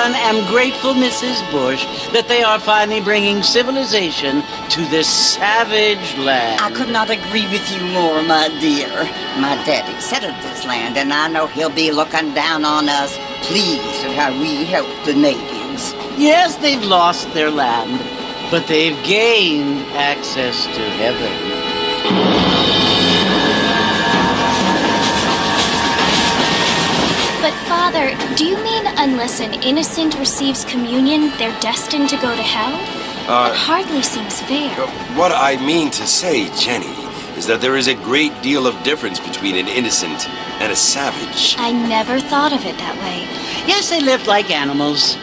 everyone, am grateful, Mrs. Bush, that they are finally bringing civilization to this savage land. I could not agree with you more, my dear. My daddy settled this land, and I know he'll be looking down on us, pleased at how we help the natives. Yes, they've lost their land, but they've gained access to heaven. But, Father, do you mean unless an innocent receives communion, they're destined to go to hell? That hardly seems fair. What I mean to say, Jenny, is that there is a great deal of difference between an innocent and a savage. I never thought of it that way. Yes, they lived like animals,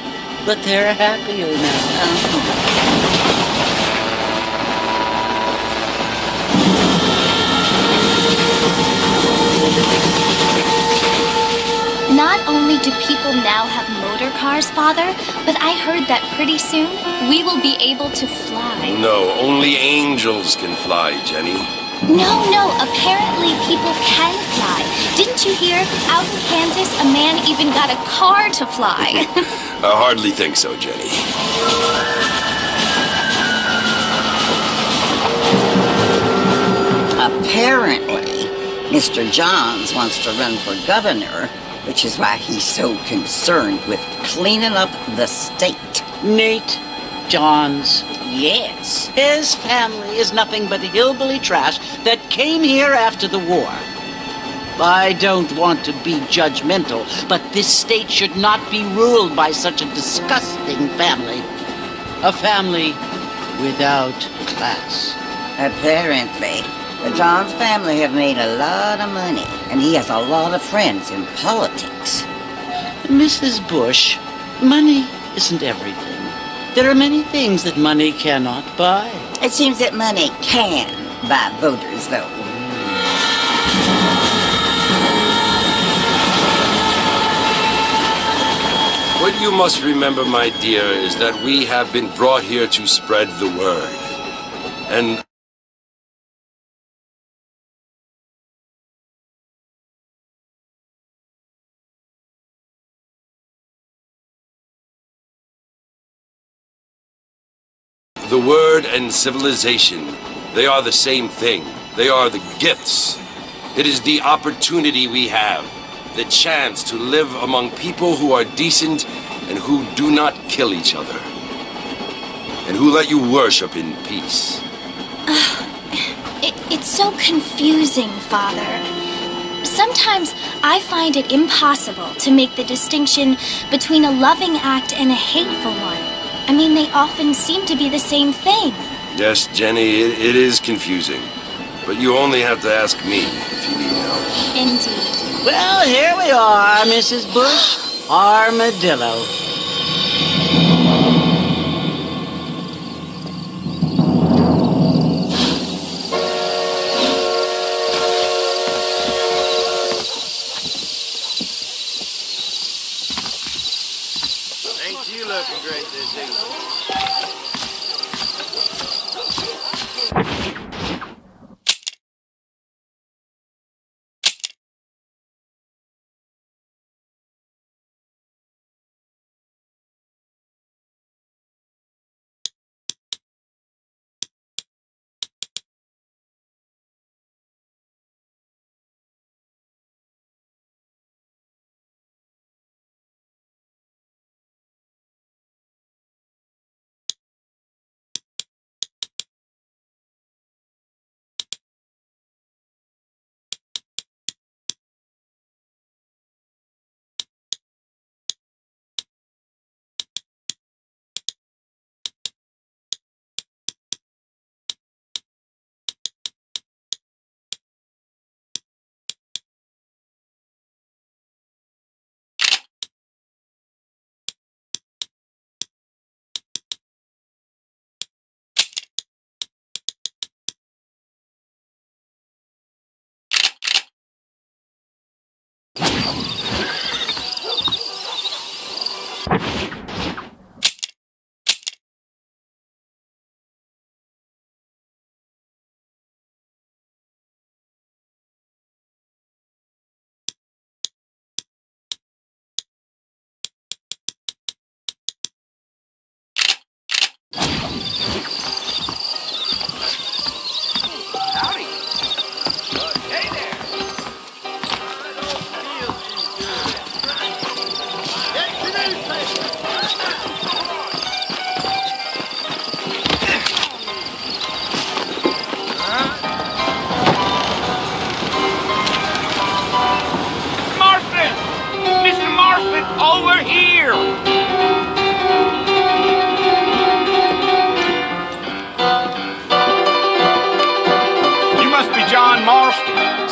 but they're happier now. Not only do people now have motor cars, Father, but I heard that pretty soon we will be able to fly. No, only angels can fly, Jenny. No, apparently people can fly. Didn't you hear? Out in Kansas, a man even got a car to fly. I hardly think so, Jenny. Apparently, Mr. Johns wants to run for governor, which is why he's so concerned with cleaning up the state. Nate Johns. Yes. His family is nothing but hillbilly trash that came here after the war. I don't want to be judgmental, but this state should not be ruled by such a disgusting family. A family without class. Apparently, the Johns family have made a lot of money, and he has a lot of friends in politics. Mrs. Bush, money isn't everything. There are many things that money cannot buy. It seems that money can buy voters, though. What you must remember, my dear, is that we have been brought here to spread the word. And the word and civilization, they are the same thing. They are the gifts. It is the opportunity we have, the chance to live among people who are decent and who do not kill each other, and who let you worship in peace. It's so confusing, Father. Sometimes I find it impossible to make the distinction between a loving act and a hateful one. I mean, they often seem to be the same thing. Yes, Jenny, it is confusing. But you only have to ask me if you need help. Indeed. Well, here we are, Mrs. Bush. Armadillo. Ain't you looking great this evening?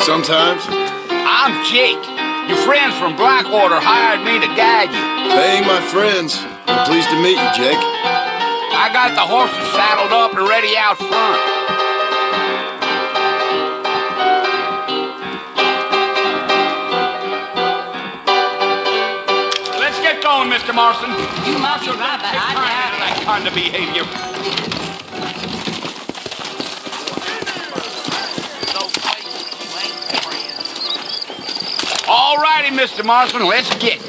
Sometimes. I'm Jake. Your friends from Blackwater hired me to guide you. They ain't my friends. I'm pleased to meet you, Jake. I got the horses saddled up and ready out front. Let's get going, Mr. Morrison. You marshaled right behind Tired of that kind of behavior. All righty, Mr. Morrison, let's get.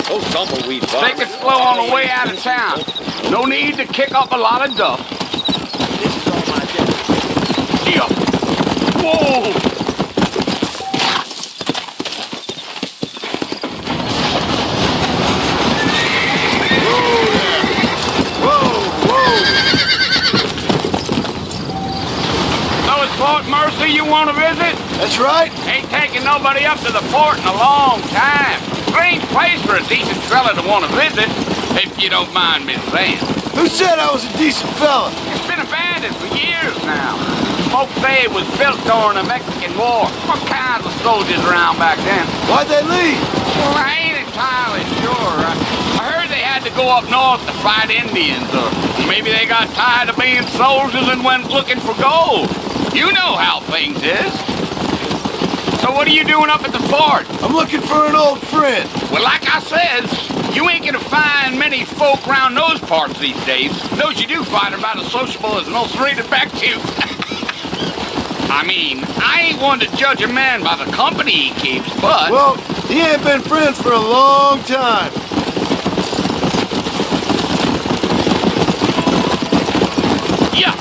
Those tumbleweed Take it slow on the way out of town. No need to kick up a lot of dust. This is all my day. Yeah. Whoa! So it's Fort Mercy you want to visit? That's right. Ain't taking nobody up to the fort in a long time. Strange place for a decent fella to want to visit, if you don't mind me saying. Who said I was a decent fella? It's been abandoned for years now. Folks say it was built during the Mexican War. What kinds of soldiers around back then? Why'd they leave? Well, I ain't entirely sure. I heard they had to go up north to fight Indians, or maybe they got tired of being soldiers and went looking for gold. You know how things is. So what are you doing up at the fort? I'm looking for an old friend. Well, like I says, you ain't gonna find many folk around those parts these days. Those you do find are about as sociable as most rated back to. I mean, I ain't one to judge a man by the company he keeps, but... Well, he ain't been friends for a long time. Yeah.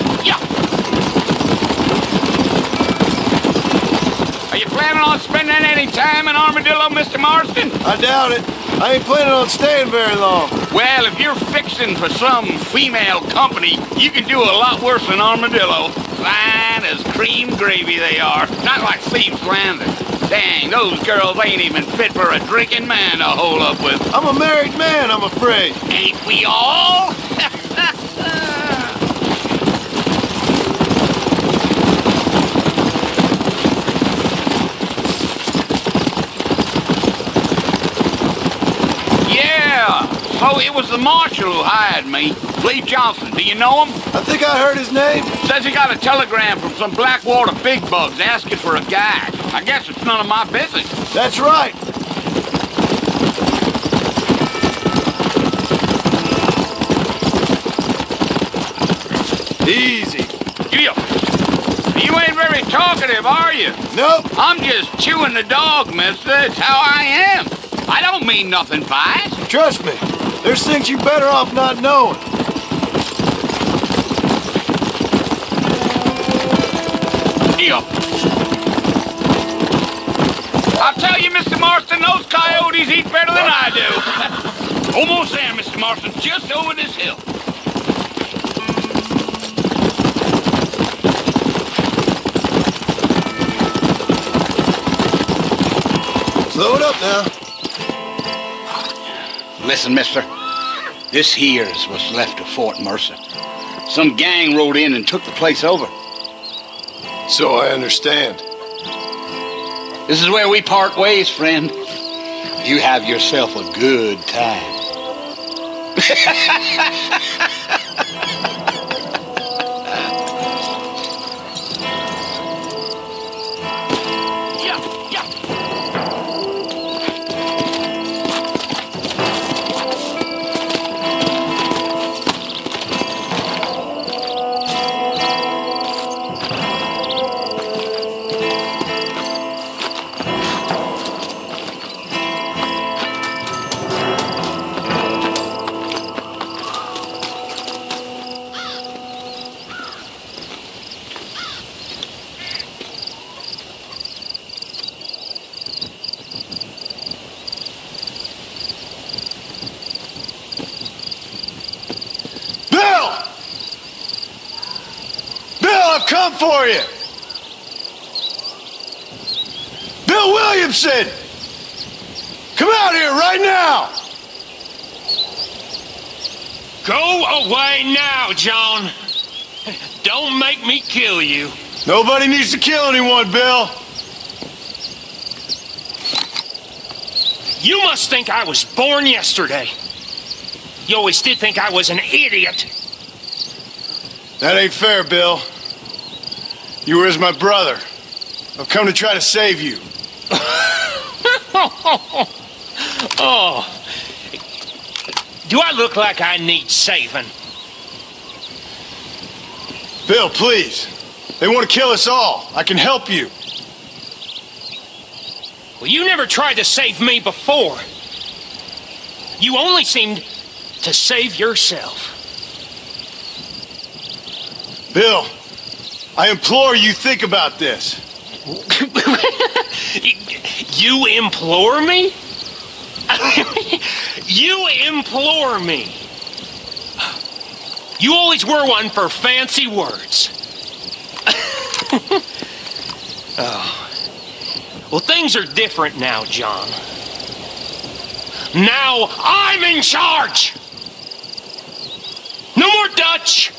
Are you planning on spending any time in Armadillo, Mr. Marston? I doubt it. I ain't planning on staying very long. Well, if you're fixing for some female company, you can do a lot worse than Armadillo. Fine as cream gravy they are. Not like Thieves Landing. Dang, those girls ain't even fit for a drinking man to hole up with. I'm a married man, I'm afraid. Ain't we all? So it was the marshal who hired me, Lee Johnson. Do you know him? I think I heard his name. Says he got a telegram from some Blackwater big bugs asking for a guide. I guess it's none of my business. That's right. Easy. You ain't very talkative, are you? Nope. I'm just chewing the dog, mister. It's how I am. I don't mean nothing by it. Trust me. There's things you better off not knowing. Yeah. I'll tell you, Mr. Marston, those coyotes eat better than I do. Almost there, Mr. Marston. Just over this hill. Slow it up now. Listen, mister. This here's what's left of Fort Mercer. Some gang rode in and took the place over. So I understand. This is where we part ways, friend. You have yourself a good time. I've come for you! Bill Williamson! Come out here right now! Go away now, John. Don't make me kill you. Nobody needs to kill anyone, Bill. You must think I was born yesterday. You always did think I was an idiot. That ain't fair, Bill. You were as my brother. I've come to try to save you. Oh. Do I look like I need saving? Bill, please. They want to kill us all. I can help you. Well, you never tried to save me before. You only seemed to save yourself. Bill, I implore you think about this. You implore me? You implore me. You always were one for fancy words. Oh. Well, things are different now, John. Now I'm in charge! No more Dutch!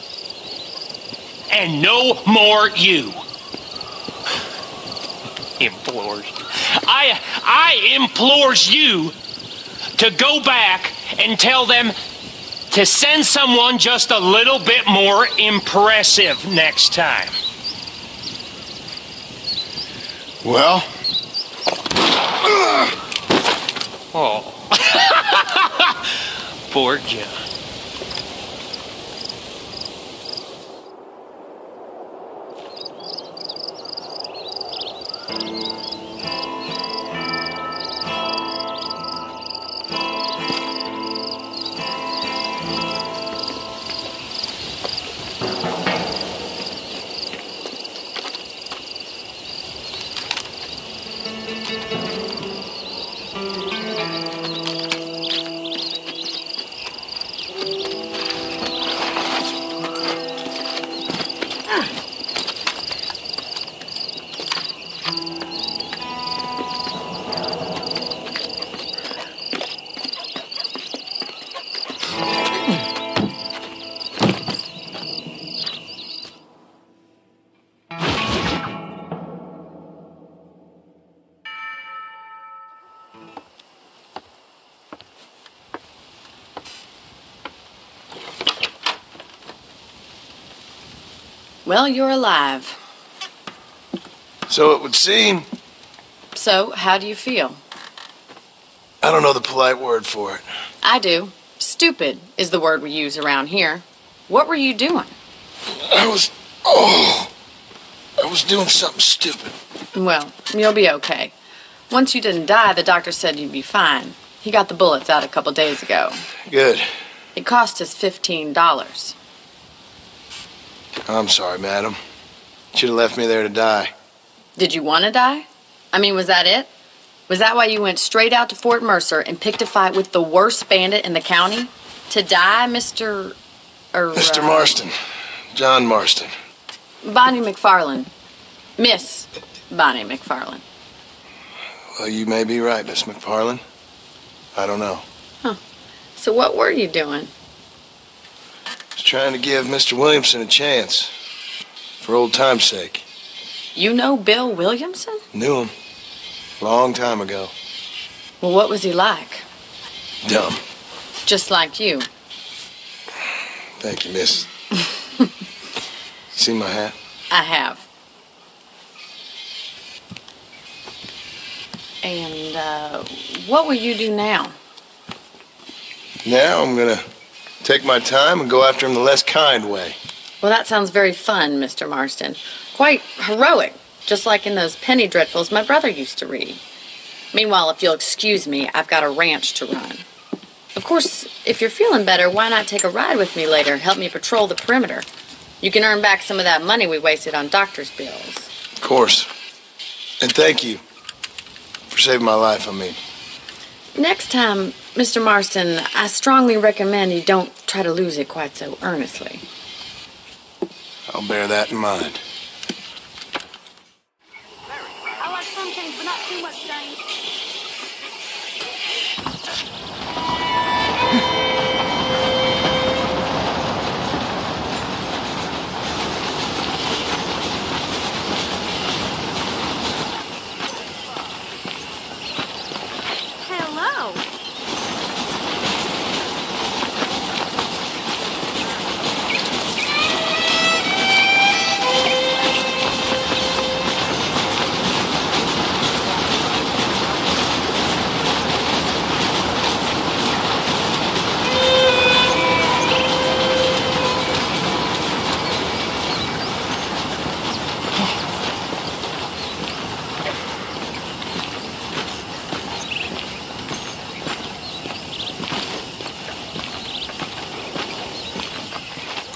And no more you. Implores. I implores you to go back and tell them to send someone just a little bit more impressive next time. Well? Oh. Poor John. Well, you're alive. So it would seem. So, how do you feel? I don't know the polite word for it. I do. Stupid is the word we use around here. What were you doing? I was doing something stupid. Well, you'll be okay. Once you didn't die, the doctor said you'd be fine. He got the bullets out a couple days ago. Good. It cost us $15. I'm sorry, madam. Should have left me there to die. Did you want to die? I mean, was that it? Was that why you went straight out to Fort Mercer and picked a fight with the worst bandit in the county? To die, Mr. Mr. Marston. John Marston. Bonnie McFarland. Miss Bonnie McFarland. Well, you may be right, Miss McFarland. I don't know. Huh. So what were you doing? Just trying to give Mr. Williamson a chance. For old time's sake. You know Bill Williamson? Knew him. Long time ago. Well, what was he like? Dumb. Just like you. Thank you, miss. See my hat? I have. And, what will you do now? Now I'm gonna take my time and go after him the less kind way. Well, that sounds very fun, Mr. Marston. Quite heroic, just like in those penny dreadfuls my brother used to read. Meanwhile, if you'll excuse me, I've got a ranch to run. Of course, if you're feeling better, why not take a ride with me later and help me patrol the perimeter? You can earn back some of that money we wasted on doctor's bills. Of course. And thank you for saving my life, I mean. Next time, Mr. Marston, I strongly recommend you don't try to lose it quite so earnestly. I'll bear that in mind. I like some change, but not too much change.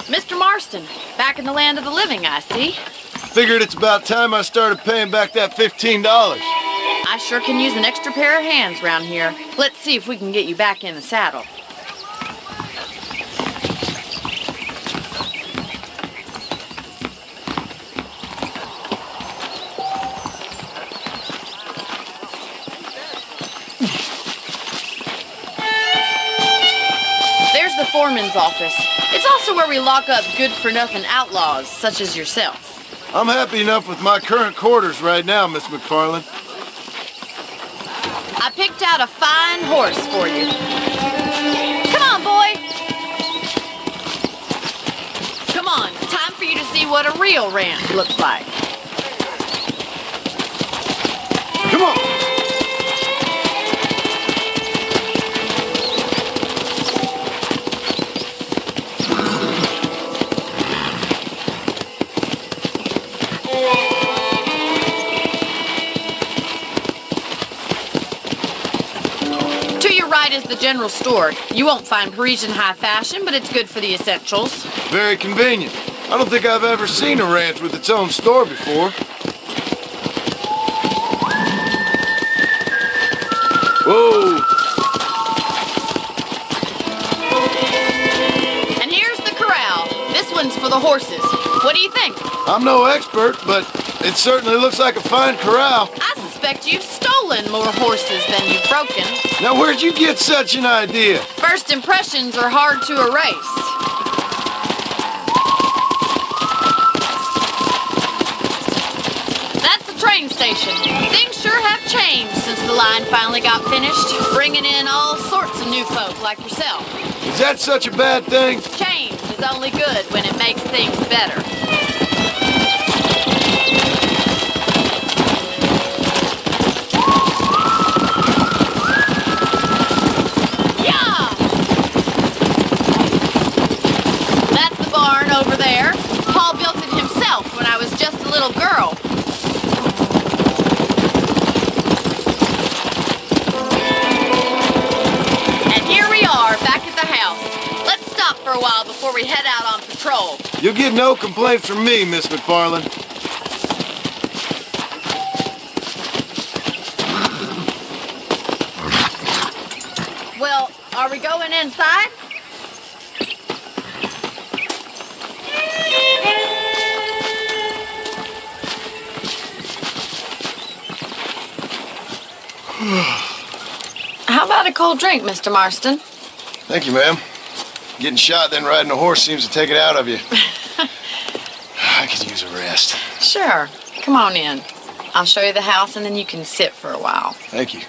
Mr. Marston, back in the land of the living, I see. Figured it's about time I started paying back that $15. I sure can use an extra pair of hands round here. Let's see if we can get you back in the saddle. There's the foreman's office. It's also where we lock up good-for-nothing outlaws, such as yourself. I'm happy enough with my current quarters right now, Miss McFarland. I picked out a fine horse for you. Come on, boy. Come on, time for you to see what a real ranch looks like. Come on! Is the general store. You won't find Parisian high fashion, but it's good for the essentials. Very convenient. I don't think I've ever seen a ranch with its own store before. Whoa! And here's the corral. This one's for the horses. What do you think? I'm no expert, but it certainly looks like a fine corral. I suspect you've stolen more horses than you've broken. Now, where'd you get such an idea? First impressions are hard to erase. That's the train station. Things sure have changed since the line finally got finished, bringing in all sorts of new folk like yourself. Is that such a bad thing? Change is only good when it makes things better. Over there. Paul built it himself when I was just a little girl. And here we are, back at the house. Let's stop for a while before we head out on patrol. You'll get no complaints from me, Miss McFarland. Well, are we going inside? How about a cold drink, Mr. Marston? Thank you, ma'am. Getting shot, then riding a horse seems to take it out of you. I could use a rest. Sure. Come on in. I'll show you the house, and then you can sit for a while. Thank you.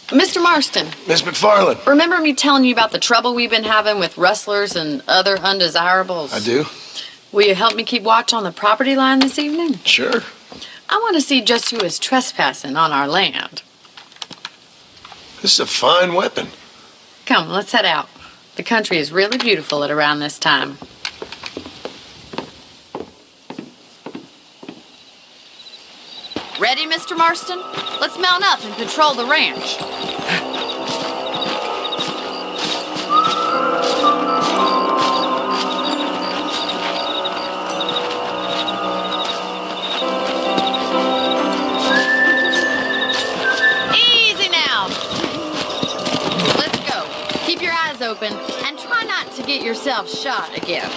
Mr. Marston. Miss McFarland. Remember me telling you about the trouble we've been having with rustlers and other undesirables? I do. Will you help me keep watch on the property line this evening? Sure. I want to see just who is trespassing on our land. This is a fine weapon. Come, let's head out. The country is really beautiful at around this time. Ready, Mr. Marston? Let's mount up and patrol the ranch. Easy now. Let's go. Keep your eyes open and try not to get yourself shot again.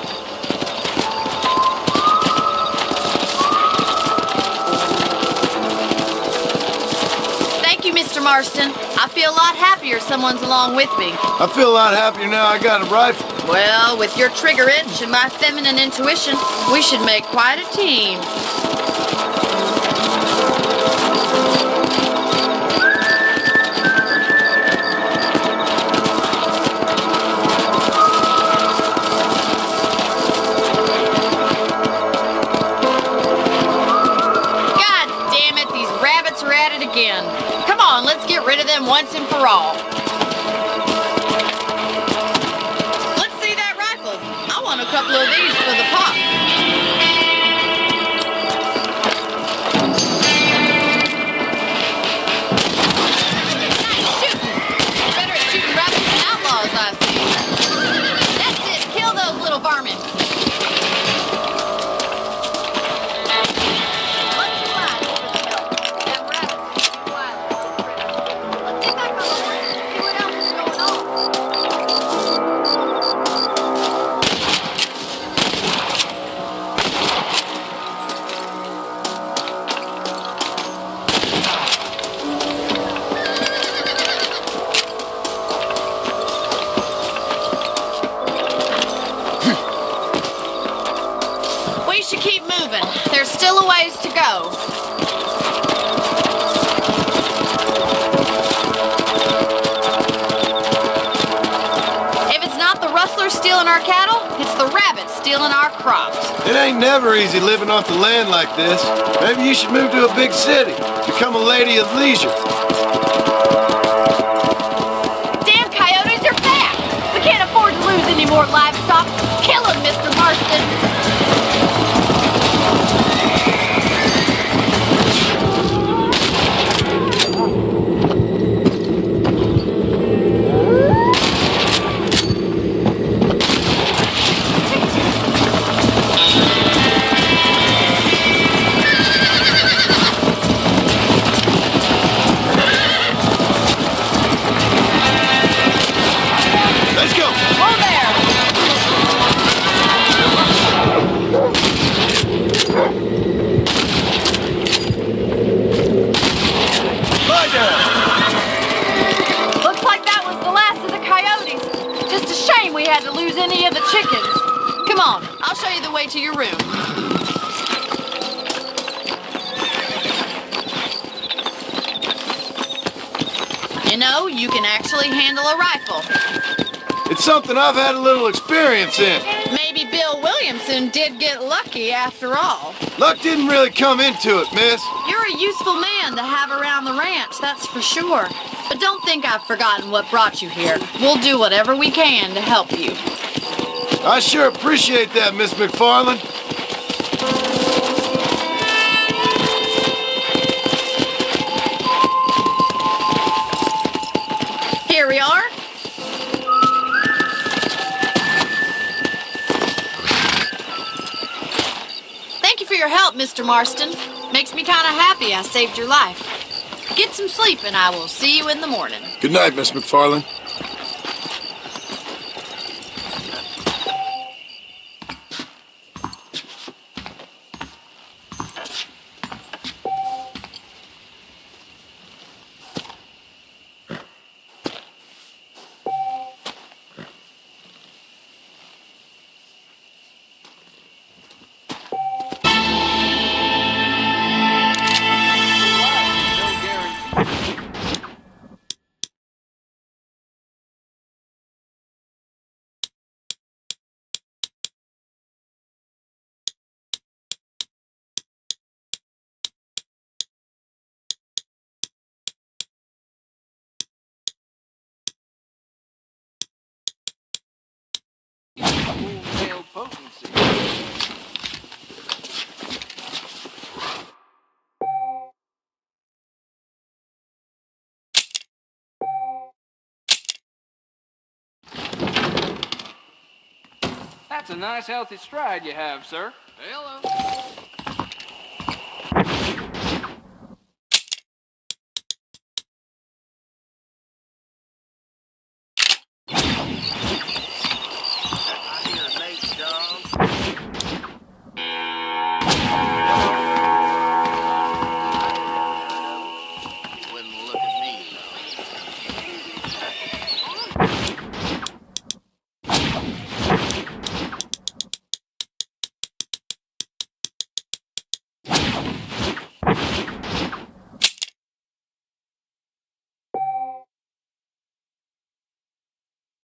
Mr. Marston, I feel a lot happier someone's along with me. I feel a lot happier now I got a rifle. Well, with your trigger itch and my feminine intuition, we should make quite a team. God damn it, these rabbits are at it again. Come on, let's get rid of them once and for all. Let's see that rifle. I want a couple of these for the pop. go. If it's not the rustlers stealing our cattle, it's the rabbits stealing our crops. It ain't never easy living off the land like this. Maybe you should move to a big city. Become a lady of leisure. Damn coyotes are back! We can't afford to lose any more livestock. Kill them, Mr. Marston! Let's go! Whoa there! Lie down! Looks like that was the last of the coyotes. Just a shame we had to lose any of the chickens. Come on, I'll show you the way to your room. You know, you can actually handle a rifle. It's something I've had a little experience in. Maybe Bill Williamson did get lucky after all. Luck didn't really come into it, miss. You're a useful man to have around the ranch, that's for sure. But don't think I've forgotten what brought you here. We'll do whatever we can to help you. I sure appreciate that, Miss McFarland. Here we are. Thank you for your help, Mr. Marston. Makes me kind of happy I saved your life. Get some sleep and I will see you in the morning. Good night, Miss McFarland. That's a nice healthy stride you have, sir. Hello.